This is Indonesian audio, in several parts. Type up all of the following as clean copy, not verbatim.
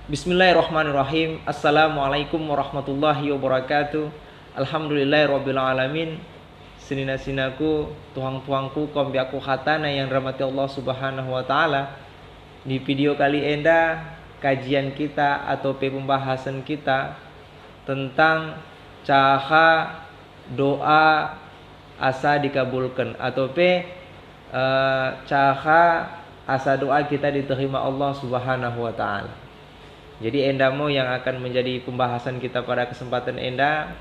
Bismillahirrahmanirrahim. Assalamualaikum warahmatullahi wabarakatuh. Alhamdulillahirabbil alamin. Sinina-sinaku, tuang-tuangku, kombiaku hatana yang dirahmati Allah Subhanahu wa taala. Di video kali enda kajian kita atau pembahasan kita tentang cara doa asa dikabulkan atau cara asa doa kita diterima Allah Subhanahu wa taala. Jadi endamo yang akan menjadi pembahasan kita pada kesempatan enda.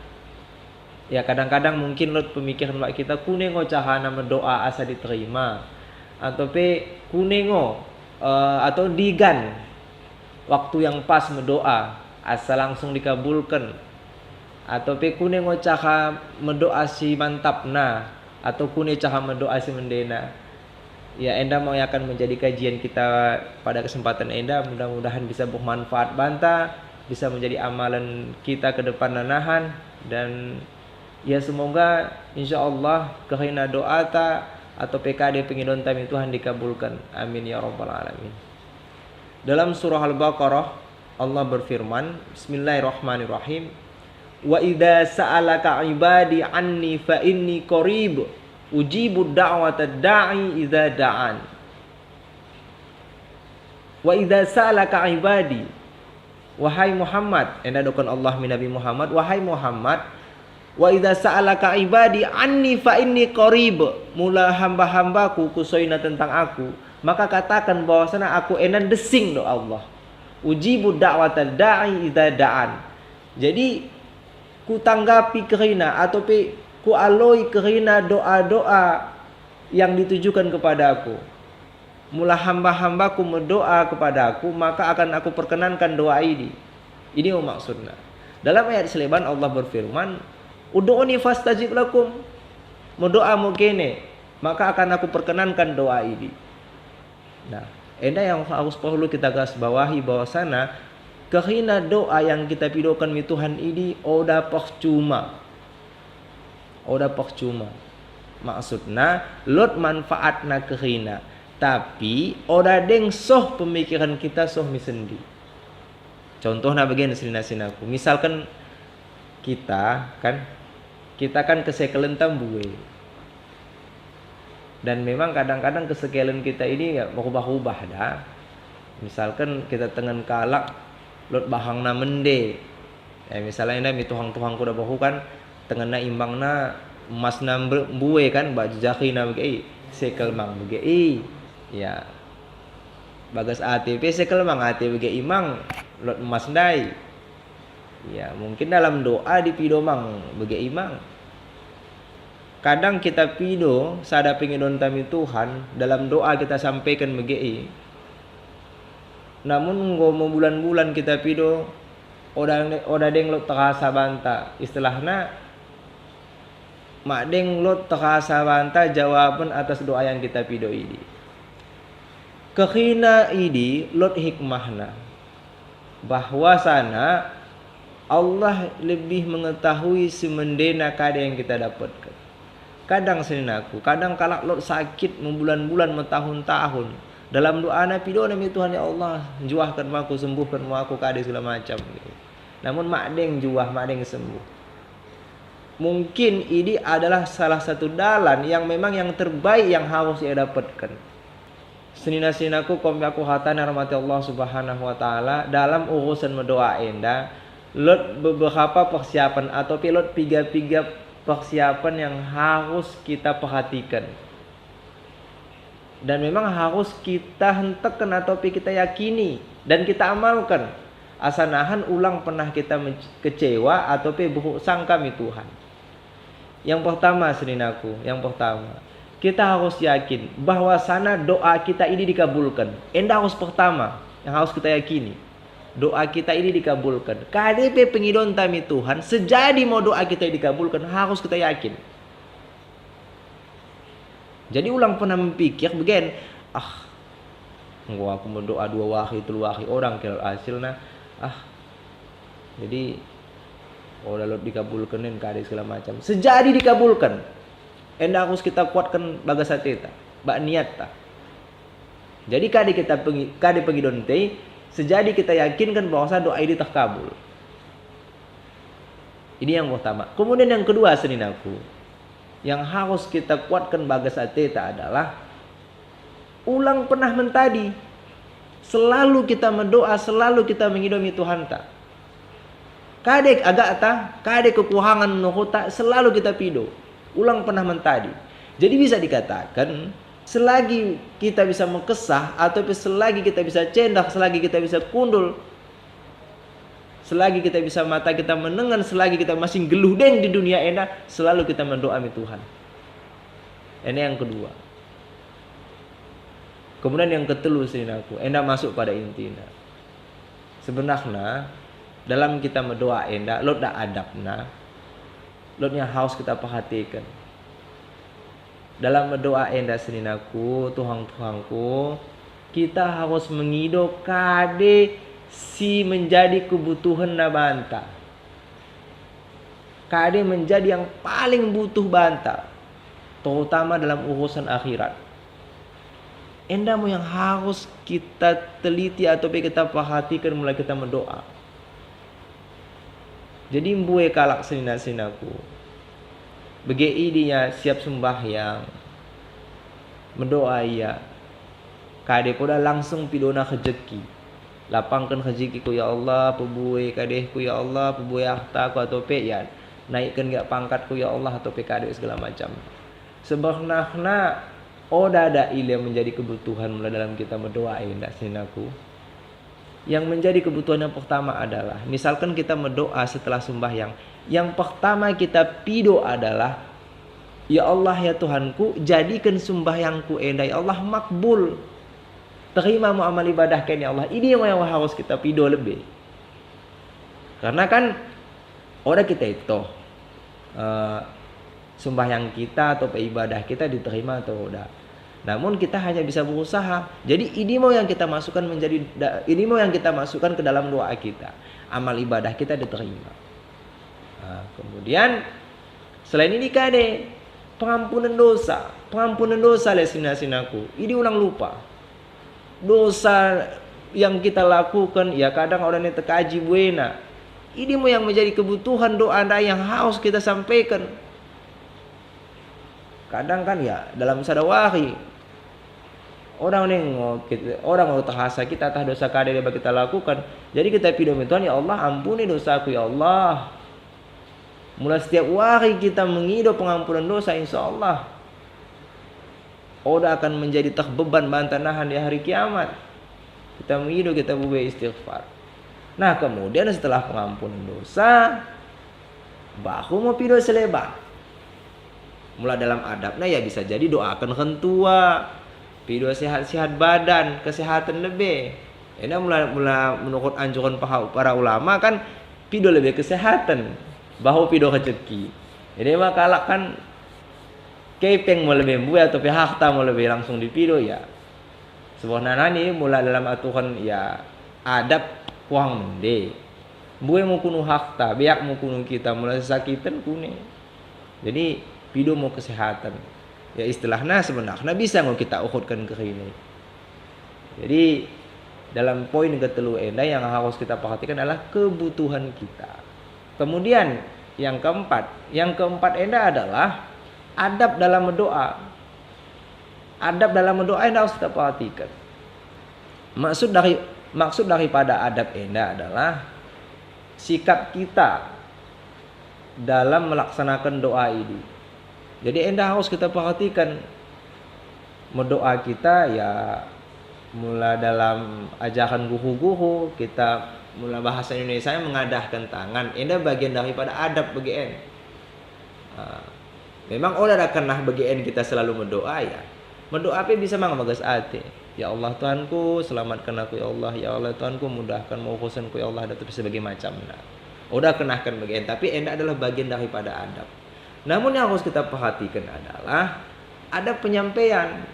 Ya kadang-kadang mungkin lot pemikiran mbak kita kunengo cahana mendoa asa diterima atau kunengo atau digan waktu yang pas mendoa asa langsung dikabulkan atau kunengo caha mendoa si mantapna atau kune caha mendoa si mendena. Ya enda mau yang akan menjadi kajian kita pada kesempatan enda, mudah-mudahan bisa bermanfaat banta, bisa menjadi amalan kita ke depan nanahan, dan ya semoga insyaallah kahina doa ta atau PKD pengidon tami Tuhan dikabulkan. Amin ya rabbal alamin. Dalam surah Al-Baqarah Allah berfirman, Bismillahirrahmanirrahim. Wa idza sa'alaka ibadi anni fa inni qarib ujibu da'wata da'i idza da'an. Wa idza sa'alaka ibadi, wahai Muhammad, enda dokon Allah min Nabi Muhammad, wahai Muhammad, wa idza sa'alaka ibadi anni fa inni qarib, mula hamba-hambaku kusoina tentang aku, maka katakan bahwasana aku enan desing do Allah. Ujibu da'wata da'i idza da'an. Jadi ku tanggapi kerina atau ku aloi kerina doa-doa yang ditujukan kepadaku. Mula hamba-hambaku berdoa kepadaku, maka akan aku perkenankan doa ini. Ini maksudnya. Dalam ayat seleban Allah berfirman, ud'uni fastajib lakum. Mendoa mukene, maka akan aku perkenankan doa ini. Nah, enda yang harus perlu kita garis bawahi bahwasana kerina doa yang kita pidokan mi Tuhan ini oda percuma. Oda percuma. Maksudna lot manfaatna kerina, tapi oda deng soh pemikiran kita soh mi sendi. Contohnya begini sinaku. Misalkan kita kan kesekelen tambue. Dan memang kadang-kadang kesekelen kita ini ya berubah-ubah dah. Misalkan kita tengen kalak lot bahangna mende. Ya misalnya mi tuhang-tuhang kuda bahu kan tengena imbangna emasna buwe kan baju jakhina bege sekel mang bege ya bagas ATP sekel mang ATP bege imang lot emas dai. Ya mungkin dalam doa dipido mang bege imang. Kadang kita pido sada pengidon tami Tuhan, dalam doa kita sampaikan bege. Namun ngomo bulan-bulan kita pido oda deng lot terasa banta istilahna mak deng lot terasa banta jawaban atas doa yang kita pido ini. Kehina ini lot hikmahna bahwasana Allah lebih mengetahui semendena kada yang kita dapatkan. Kadang seninaku, kadang kalak lot sakit membulan-bulan mentahun-tahun. Dalam doa na pido nami Tuhan, ya Allah, juahkan aku, sembuhkan aku kada segala macam. Namun mak deng juah, mak deng sembuh. Mungkin ini adalah salah satu dalan yang memang yang terbaik yang harus ia dapatkan. Senina-sinaku kombiaku hatana rahmati Allah Subhanahu wa taala, dalam urusan mendoa enda lot beberapa persiapan atau pilot piga-piga persiapan yang harus kita perhatikan. Dan memang harus kita hentekan atau kita yakini dan kita amalkan. Asanahan ulang pernah kita kecewa atau buruk sangka mi Tuhan. Yang pertama seninaku, kita harus yakin bahwa sana doa kita ini dikabulkan. Enda harus pertama yang harus kita yakini. Doa kita ini dikabulkan. KDP pengidon tami Tuhan, sejadi mau doa kita dikabulkan harus kita yakin. Jadi ulang pernah memikir begini, gua aku berdoa 2 wahi 3 wahi orang kira hasilnya jadi lalu dikabulkan dan kada segala macam. Sejadi dikabulkan. Enda harus kita kuatkan bagas hati ta, bak niat ta. Jadi kade kita kade pergi donte sejadi kita yakinkan bahwa doa ini terkabul. Ini yang pertama. Kemudian yang kedua seninaku, yang harus kita kuatkan bagas ateta adalah ulang pernah mentadi. Selalu kita mendoa, selalu kita mengidomi Tuhan tak. Kadek agak ta, kadek kekurangan nuhota, selalu kita pido. Ulang pernah mentadi. Jadi bisa dikatakan selagi kita bisa mengkesah atau selagi kita bisa cendak, selagi kita bisa kundul, selagi kita bisa mata kita menengan, selagi kita masih geluh deng di dunia enak, selalu kita mendoami Tuhan. Ini yang kedua. Kemudian yang ketelu aku, enda masuk pada intinya. Sebenarnya dalam kita mendoa enda, lot dak adabna, lotnya harus kita perhatikan. Dalam mendoa enda seninaku, Tuhanku, kita harus mengido kade si menjadi kebutuhan nabanta. Kade menjadi yang paling butuh banta, terutama dalam urusan akhirat. Endamu yang harus kita teliti atau kita perhatikan mulai kita mendoa. Jadi mbue kalak senina-sinaku. Begei dia siap sembahyang. Mendoa ia. Kade poda langsung pidona rezeki. Lapangkan rezekiku ya Allah, pebue kadehku ya Allah, pebue hartaku atau pe ya. Naikkan gak pangkatku ya Allah atau pe kade segala macam. Sebenarnya oda ada yang menjadi kebutuhan mulai dalam kita berdoa indah sinaku. Yang menjadi kebutuhan yang pertama adalah, misalkan kita berdoa setelah sembahyang, yang pertama kita pido adalah, ya Allah ya Tuhanku, jadikan sembahyangku indah ya Allah makbul. Terima mu amal ibadah kan ya Allah. Ini yang harus kita pido lebih. Karena kan oda kita itu sembahyang kita atau ibadah kita diterima atau tidak. Namun kita hanya bisa berusaha. Jadi ini mau yang kita masukkan ke dalam doa kita. Amal ibadah kita diterima. Nah, kemudian selain ini kade pengampunan dosa. Pengampunan dosa lesina-sinaku. Ini ulang lupa. Dosa yang kita lakukan ya kadang orang ini tekaji buena. Ini mau yang menjadi kebutuhan doa Anda yang harus kita sampaikan. Kadang kan ya dalam sadawari orang terasa kita atas dosa kada yang kita lakukan. Jadi kita pido Tuhan ya Allah ampuni dosaku ya Allah. Mulai setiap hari kita mengido pengampunan dosa insya Allah oda akan menjadi terbeban bantanahan di hari kiamat. Kita mengido kita buat istighfar. Nah kemudian setelah pengampunan dosa baru mau pido selebar. Mulai dalam adabnya ya bisa jadi doakan kentua, pido sehat-sehat badan, kesehatan lebih. Ini mulai menurut anjuran para ulama kan pido lebih kesehatan, bahu pido rezeki. Ini mah kalak kan kepeng mau lebih buat atau harta mau lebih langsung dipido ya. Sebenarnya ini mulai dalam aturan ya adab kurang mende. Buat mau kuno harta, biak mau kuno kita mulai sakitan kune. Jadi pido mau kesehatan. Ya istilahnya sebenarnya bisa mau kita ukurkan ke ini. Jadi dalam poin ketelu enda yang harus kita perhatikan adalah kebutuhan kita. Kemudian yang keempat enda adalah adab dalam berdoa. Adab dalam berdoa enda harus kita perhatikan. Maksud daripada adab enda adalah sikap kita dalam melaksanakan doa ini. Jadi enda harus kita perhatikan mendoa kita ya mulai dalam ajaran guru-guru kita mulai bahasa Indonesia mengadahkan tangan. Enda bagian daripada adab bagi en. Memang orang ada kenah bagi en kita selalu mendoa ya. Mendoa apa bisa mengagas hati. Ya Allah Tuhanku selamatkan aku ya Allah. Ya Allah Tuhanku mudahkan urusanku ya Allah. Dan sebagai macam. Udah kenahkan bagi en. Tapi enda adalah bagian daripada adab. Namun yang harus kita perhatikan adalah ada penyampaian.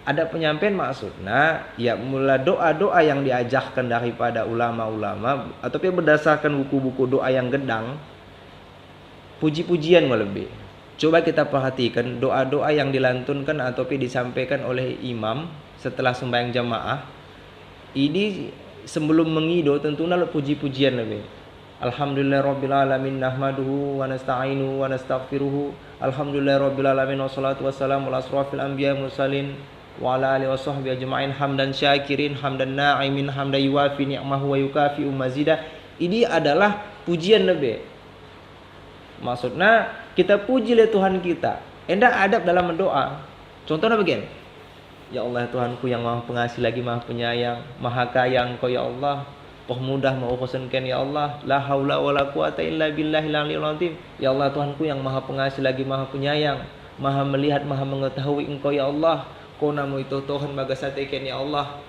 Ada penyampaian maksudnya ya mulai doa-doa yang diajarkan daripada ulama-ulama atau berdasarkan buku-buku doa yang gedang, puji-pujian lebih. Coba kita perhatikan doa-doa yang dilantunkan atau disampaikan oleh imam setelah sembahyang jamaah. Ini sebelum mengido tentunya lo puji-pujian lebih. Alhamdulillahirabbil alamin nahmaduhu wa nasta'inu wa nastaghfiruhu. Alhamdulillahirabbil alamin wassalatu wassalamu ala asrofil anbiya mursalin wa ala alihi washabbihi ajma'in hamdan syakirin hamdan na'imin hamdan yuwafi ni'mahu wa yukafi'u mazida. Ini adalah pujian lebih. Maksudnya kita puji oleh Tuhan kita. Endak adab dalam berdoa. Contohnya begini. Ya Allah Tuhanku yang maha pengasih lagi maha penyayang, maha kaya Engkau ya Allah. Mudah mau kusenkan ya Allah. La haula wala quwata illa billahil aliyil azim. Ya Allah Tuhanku yang maha pengasih lagi maha penyayang, maha melihat, maha mengetahui Engkau ya Allah. Kau namu itu Tuhan magasatekan ya Allah.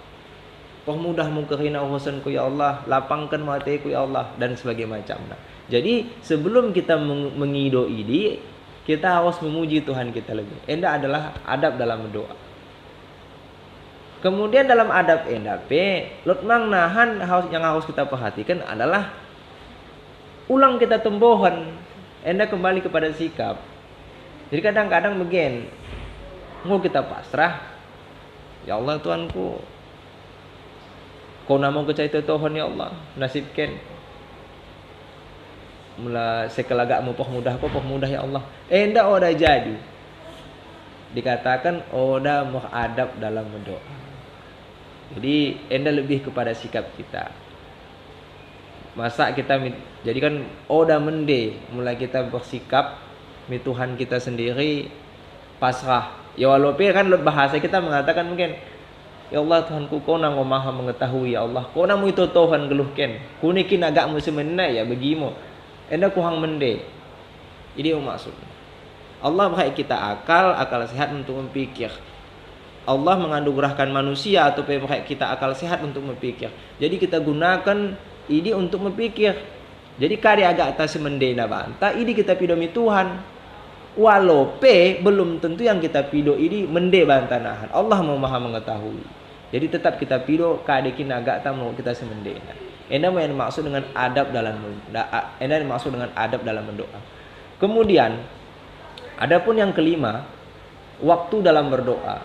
Mudah mau kerina urusanku ya Allah, lapangkan matiku ya Allah dan sebagainya macamnya. Jadi sebelum kita mengido ini, kita harus memuji Tuhan kita lebih. Endak adalah adab dalam berdoa. Kemudian dalam adab endape, lutmang nahan yang harus kita perhatikan adalah ulang kita tembohan, enda kembali kepada sikap. Jadi kadang-kadang begini, mau kita pasrah, ya Allah Tuhanku, kau namau kecai Tuhan ya Allah, nasibkan. Mula sekelagak mau mudah ya Allah. Enda oda jadi. Dikatakan oda muhadab dalam berdoa. Jadi enda lebih kepada sikap kita. Masa kita jadi kan oda mende mulai kita bersikap mi Tuhan kita sendiri pasrah. Ya walaupun kan bahasa kita mengatakan mungkin ya Allah Tuhanku kau nang maha mengetahui ya Allah. Kau namu itu Tuhan geluhkan. Kunikin agak musim menai ya begimu. Enda kuhang mende. Ini maksud. Allah beri kita akal sehat untuk memikir. Allah menganugerahkan manusia atau beri kita akal sehat untuk memikir. Jadi kita gunakan ini untuk memikir. Jadi karya agak atas mendena banta, ini kita pidomi Tuhan. Walaupun belum tentu yang kita pido ini mende banta nahan. Allah mau maha mengetahui. Jadi tetap kita pido kadekin agak tak mau kita semendena. Enda yang maksud dengan adab dalam berdoa. Kemudian adapun yang kelima, waktu dalam berdoa.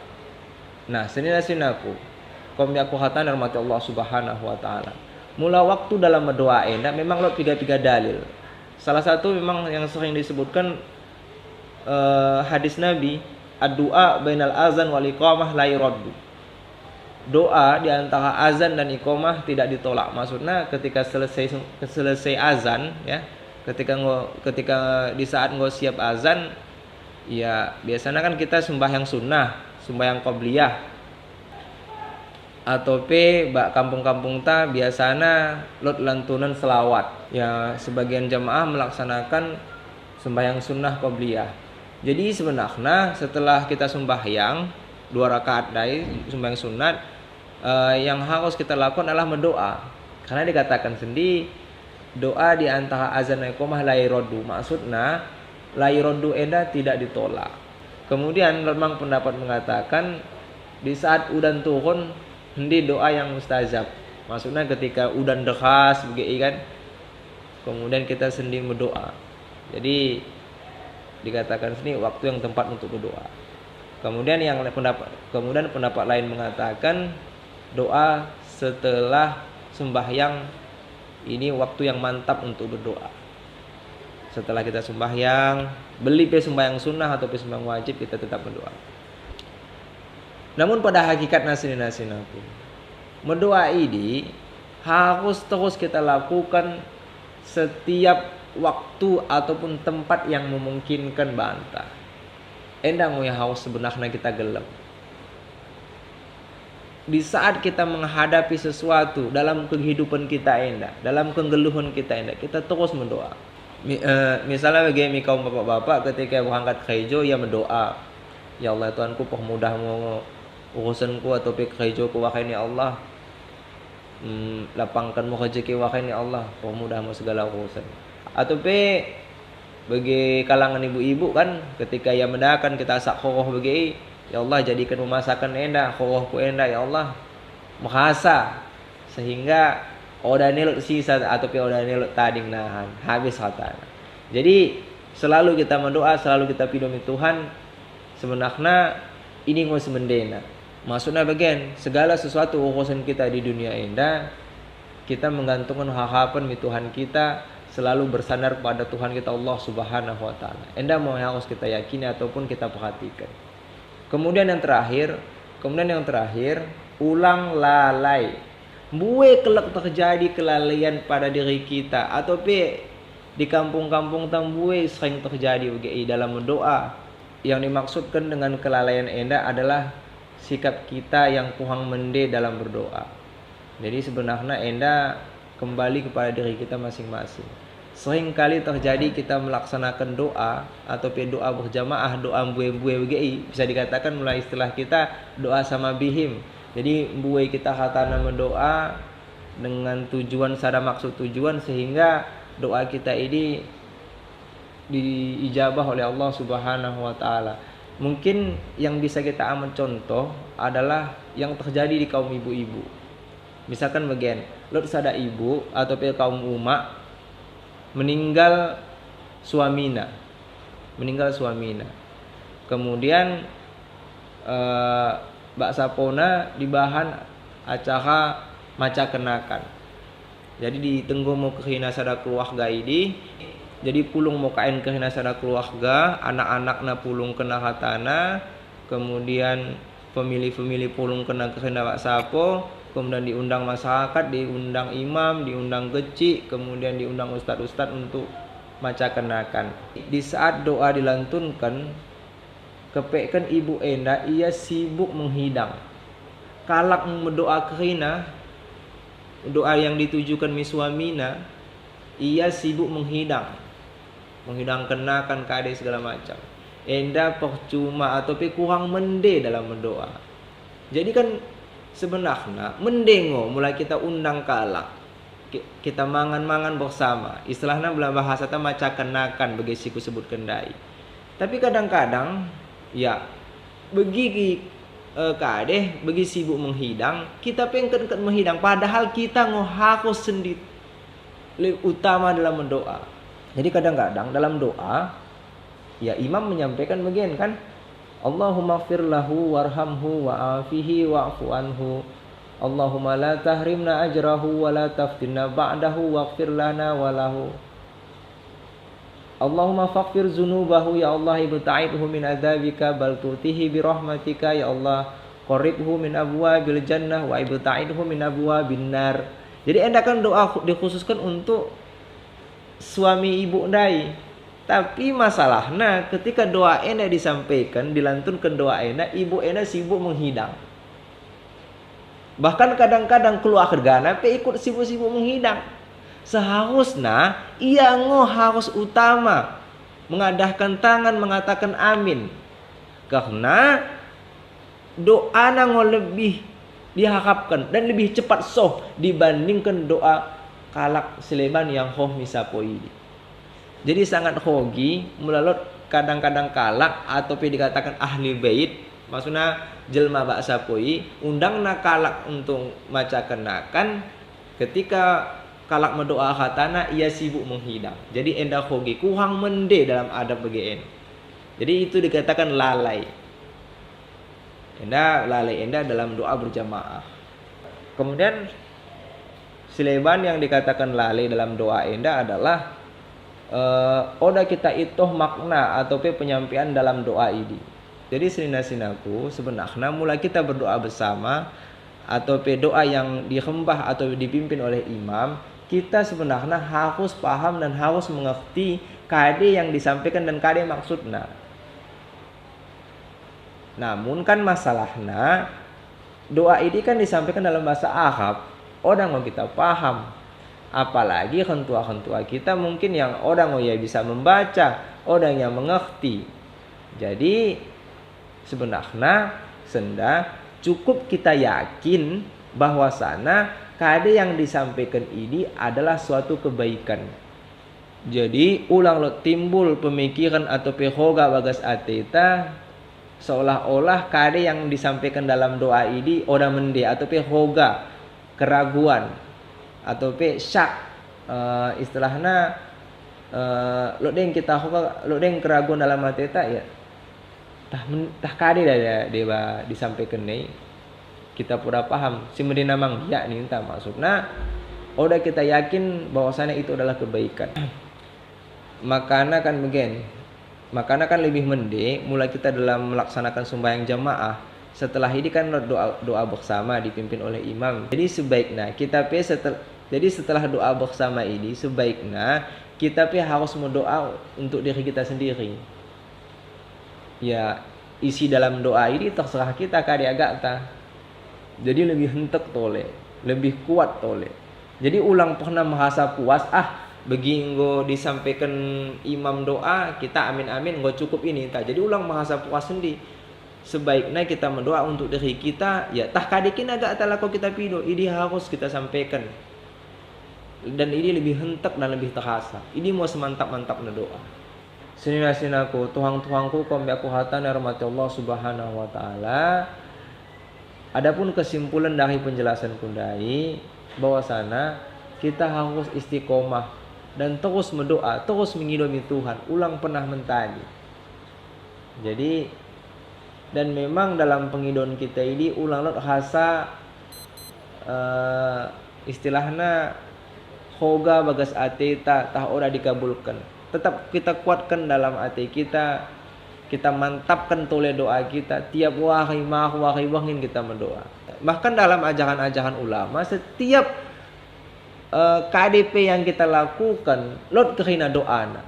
Nah, senina-sinaku, kaum aku hatan rahmat Allah Subhanahu wa taala. Mula waktu dalam berdoa enda memang lo tiga dalil. Salah satu memang yang sering disebutkan hadis Nabi, ad-du'a bainal azan wal iqamah la yuraddu. Doa di antara azan dan iqamah tidak ditolak. Maksudnya ketika selesai azan ya, ketika di saat engkau siap azan ya biasanya kan kita sembahyang sunnah, sembahyang qabliyah. Atau bak kampung-kampung ta biasanya lot lantunan selawat. Ya sebagian jamaah melaksanakan sembahyang sunnah qabliyah. Jadi sebenarnya setelah kita sembahyang 2 rakaat dari sembahyang sunat, yang harus kita lakukan adalah berdoa. Karena dikatakan sendiri doa di antara azan dan iqamah la yuraddu. Maksudnya la yuraddu enda tidak ditolak. Kemudian memang pendapat mengatakan di saat udan turun hendi doa yang mustajab. Maksudnya ketika udan deras begitu kan. Kemudian kita sendiri berdoa. Jadi dikatakan sini waktu yang tempat untuk berdoa. Kemudian pendapat lain mengatakan doa setelah sembahyang ini waktu yang mantap untuk berdoa. Setelah kita sembahyang, beli sembahyang sunnah atau sembahyang wajib, kita tetap berdoa. Namun pada hakikat nasinaku, berdoa ini harus terus kita lakukan setiap waktu ataupun tempat yang memungkinkan bantah. Endang yang harus sebenarnya kita gelap. Di saat kita menghadapi sesuatu dalam kehidupan kita endah, dalam kegeluhan kita endah, kita terus berdoa. Misalnya bagi kaum bapak-bapak ketika berangkat kerja ya berdoa. Ya Allah Tuhanku permudah urusanku atau kerjaku wahai ya Allah. Lapangkan rezeki wahai ya Allah, permudah segala urusan. Atau bagi kalangan ibu-ibu kan ketika ia mendakan kita asak khoroh bagi ya Allah jadikan memasakan endah khorohku endah ya Allah merasa sehingga oda nelok sisa atau oda nelok tading nahan habis harta. Jadi selalu kita mendoa, selalu kita pidomi Tuhan sebenarnya ini ngos mendena. Maksudnya bagian segala sesuatu urusan kita di dunia indah, kita menggantungkan harapan di Tuhan kita, selalu bersandar kepada Tuhan kita Allah Subhanahu wa taala. Enda mau yang harus kita yakini ataupun kita perhatikan. Kemudian yang terakhir, ulang lalai. Bue kelak terjadi kelalaian pada diri kita atau di kampung-kampung tambue sering terjadi dalam doa. Yang dimaksudkan dengan kelalaian enda adalah sikap kita yang kurang mende dalam berdoa. Jadi sebenarnya enda kembali kepada diri kita masing-masing. Sering kali terjadi kita melaksanakan doa atau doa berjamaah, doa bue-bue bisa dikatakan mulai istilah kita doa sama bihim. Jadi bue kita hatana mendoa dengan tujuan sada maksud tujuan sehingga doa kita ini diijabah oleh Allah Subhanahu wa taala. Mungkin yang bisa kita ambil contoh adalah yang terjadi di kaum ibu-ibu. Misalkan bagian lot sada ibu atau kaum umat meninggal suamina. Kemudian Mbak Sapona dibahan acara maca kenakan. Jadi ditenggu mau kehina sada keluarga ini. Jadi pulung mau kain kehina sada keluarga, anak-anakna pulung kena hatana, kemudian pemilih-pemilih pulung kena kehina Mbak Sapo, kemudian diundang masyarakat, diundang imam, diundang kecik, kemudian diundang ustad-ustad untuk maca kenakan. Di saat doa dilantunkan, kepekkan ibu enda ia sibuk menghidang. Kalak mendoa kehina, doa yang ditujukan miswamina, ia sibuk menghidang kenakan kade segala macam. Enda percuma atau kurang mende dalam mendoa. Jadi kan sebenarnya mendengo mulai kita undang kalak, kita mangan-mangan bersama. Istilahnya dalam bahasa kita maca kenakan bagi siku sebut kendai. Tapi kadang-kadang ya bagi kadeh bagi sibuk menghidang, kita pengen menghidang padahal kita harus sendiri utama dalam mendoa. Jadi kadang-kadang dalam doa ya imam menyampaikan bagian kan, Allahumma fir lahu warhamhu wa'afihi wa'fu anhu, Allahumma la tahrimna ajrahu wa la taftinna ba'dahu waghfir lana wa lahu, Allahumma faghfir zunubahu ya Allah ibta'idhu min adzabika bal tu'tihi bi rahmatika ya Allah qarribhu min abwabil jannah wa ibta'idhu min abwabin nar. Jadi endakan doa dikhususkan untuk suami ibu ndai. Tapi masalahnya ketika doa enda disampaikan, dilantunkan doa enda, ibu enda sibuk menghidang. Bahkan kadang-kadang keluar kerjana ikut sibuk-sibuk menghidang. Seharusnya ia harus utama mengadahkan tangan mengatakan amin. Karena doa lebih diharapkan dan lebih cepat dibandingkan doa kalak seleban yang misapo ini. Jadi sangat hogi melalui kadang-kadang kalak atau dikatakan ahli bait, maksudnya jelma Mbak Sapoi undang kalak untuk maca kenakan, ketika kalak mendoa hatana ia sibuk menghidang. Jadi enda hogi kurang mende dalam adab BGN. Jadi itu dikatakan lalai. Enda dalam doa berjamaah. Kemudian sileban yang dikatakan lalai dalam doa enda adalah oda kita itu makna atau penyampaian dalam doa ini. Jadi sinaku sebenarnya mulai kita berdoa bersama atau doa yang dihembah atau dipimpin oleh imam, kita sebenarnya harus paham dan harus mengerti kade yang disampaikan dan kade maksudnya. Namun kan masalahnya doa ini kan disampaikan dalam bahasa Arab. Orang mau kita paham, apalagi hentua-hentua kita mungkin yang orang ya bisa membaca, orang yang mengerti. Jadi sebenarnya cukup kita yakin bahwasana kade yang disampaikan ini adalah suatu kebaikan. Jadi ulang timbul pemikiran atau pehoga bagas ateta seolah-olah kade yang disampaikan dalam doa ini orang mende atau pehoga keraguan atau syak, istilahnya lo deng keraguan dalam hati ta ya tah kade dah dia disampaikan nih. kita udah paham si medina mang ya nih entah maksudnya udah kita yakin bahwasannya itu adalah kebaikan. Makanya kan lebih mending mulai kita dalam melaksanakan sembahyang jamaah setelah ini kan doa bersama dipimpin oleh imam. Jadi setelah doa bersama ini sebaiknya kita harus berdoa untuk diri kita sendiri. Ya, isi dalam doa ini terserah kita kali agak ta. Jadi lebih hentek tole, lebih kuat tole. Jadi ulang pernah merasa puas, begini disampaikan imam doa, kita amin amin cukup ini ta. Jadi ulang merasa puas sendiri. Sebaiknya kita mendoa untuk diri kita, ya tah kadikin agak talako kita pido, ini harus kita sampaikan. Dan ini lebih hentek dan lebih terasa. Ini mau semantap-mantapnya doa. Sinina-sinaku, Tuhan-Tuhanku, kombi aku hatan rahmati Allah Subhanahu wa taala. Adapun kesimpulan dari penjelasan kundai bahwasana kita harus istiqomah dan terus berdoa, terus mengidomi Tuhan, ulang pernah mentadi. Jadi dan memang dalam pengidon kita ini ulang rasa istilahnya hoga bagas ateta tah ora dikabulkan. Tetap kita kuatkan dalam hati kita mantapkan tole doa kita tiap wahai wangin kita mendoa. Bahkan dalam ajaran-ajaran ulama setiap KDP yang kita lakukan lot kerina doana.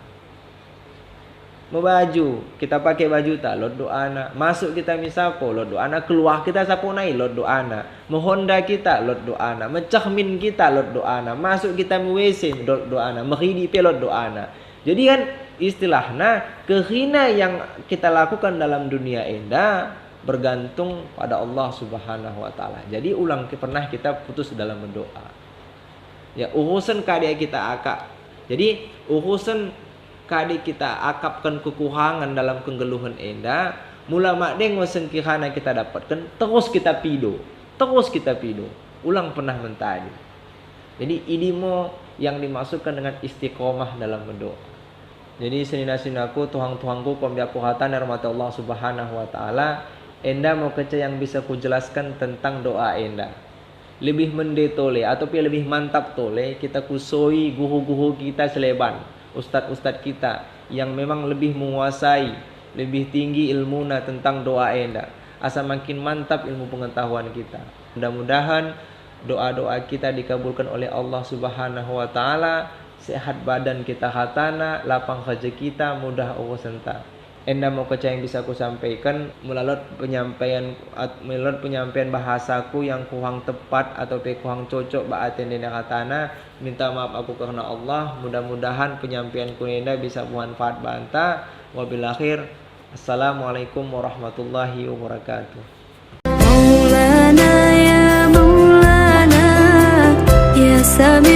Membaju kita pakai baju tak lot doana, masuk kita misapo lot doana, keluar kita sapo nai lot doana, menghonda kita lot doana, mencahmin kita lot doana, masuk kita WC lot doana, menghidupi lot doana. Jadi kan istilahnya kehina yang kita lakukan dalam dunia indah bergantung pada Allah Subhanahu wa taala. Jadi pernah kita putus dalam berdoa. Ya urusan karya kita akak. Jadi urusan karya kita akapkan kekurangan dalam kenggeluhan indah, mula makdeng wasengkirana kita dapatkan terus kita pido. Ulang pernah mentadi. Jadi ini yang dimasukkan dengan istiqomah dalam berdoa. Jadi senina-sinaku, Tuhan-Tuhanku, kombiaku hatan rahmat Allah Subhanahu wa taala, enda mau kece yang bisa kujelaskan tentang doa enda. Lebih mendetole atau lebih mantap tole kita kusoi guru-guru kita seleban, ustadz-ustadz kita yang memang lebih menguasai, lebih tinggi ilmuna tentang doa enda. Asa makin mantap ilmu pengetahuan kita. Mudah-mudahan doa-doa kita dikabulkan oleh Allah Subhanahu wa taala. Sehat badan kita hatana, lapang rezeki kita, mudah urusan ta. Enda mau keca yang bisa aku sampaikan melalui penyampaian bahasaku yang kurang tepat atau kurang cocok ba'atin dina hatana, minta maaf aku karena Allah. Mudah-mudahan penyampaianku enda bisa bermanfaat banta. Wabil akhir, assalamualaikum warahmatullahi wabarakatuh. Maulana ya Maulana ya Sami